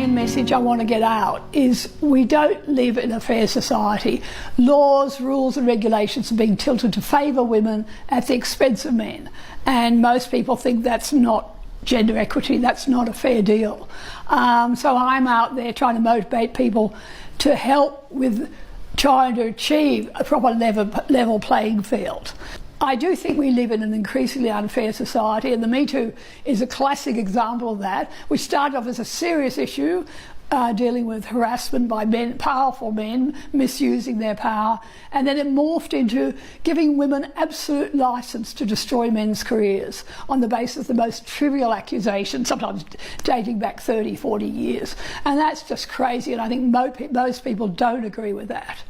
main message I want to get out is we don't live in a fair society. Laws, rules and regulations are being tilted to favour women at the expense of men, and most people think that's not gender equity, that's not a fair deal. So I'm out there trying to motivate people to help with trying to achieve a proper level playing field. I do think we live in an increasingly unfair society, and the Me Too is a classic example of that. We started off as a serious issue, dealing with harassment by men, powerful men, misusing their power, and then it morphed into giving women absolute licence to destroy men's careers on the basis of the most trivial accusations, sometimes dating back 30, 40 years. And that's just crazy, and I think most people don't agree with that.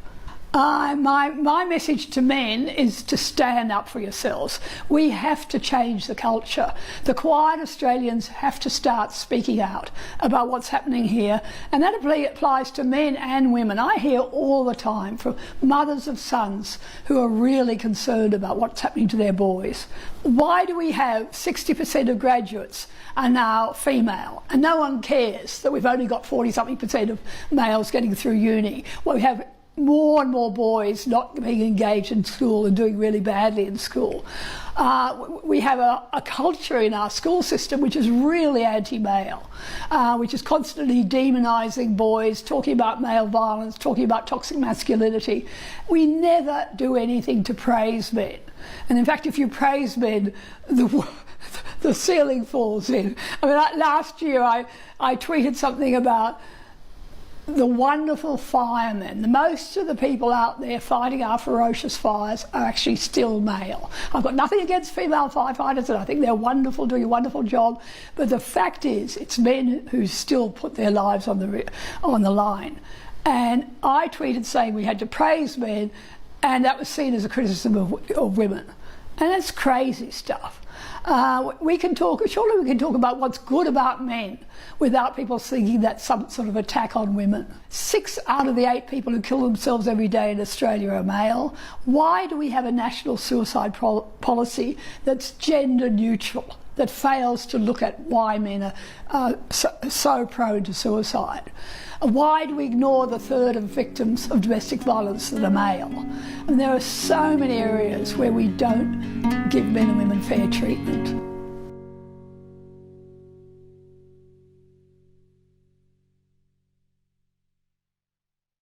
My message to men is to stand up for yourselves. We have to change the culture. The quiet Australians have to start speaking out about what's happening here, and that applies to men and women. I hear all the time from mothers of sons who are really concerned about what's happening to their boys. Why do we have 60% of graduates are now female, and no one cares that we've only got 40-something% of males getting through uni? Well, we have more and more boys not being engaged in school and doing really badly in school. We have a culture in our school system which is really anti-male, which is constantly demonising boys, talking about male violence, talking about toxic masculinity. We never do anything to praise men. And in fact, if you praise men, the ceiling falls in. I mean, last year I tweeted something about the wonderful firemen. Most of the people out there fighting our ferocious fires are actually still male. I've got nothing against female firefighters, and I think they're wonderful, doing a wonderful job. But the fact is, it's men who still put their lives on the line. And I tweeted saying we had to praise men, and that was seen as a criticism of women. And that's crazy stuff. Surely we can talk about what's good about men without people thinking that's some sort of attack on women. 6 out of the 8 people who kill themselves every day in Australia are male. Why do we have a national suicide policy that's gender neutral, that fails to look at why men are so prone to suicide? Why do we ignore the third of victims of domestic violence that are male? And there are so many areas where we don't give men and women fair treatment.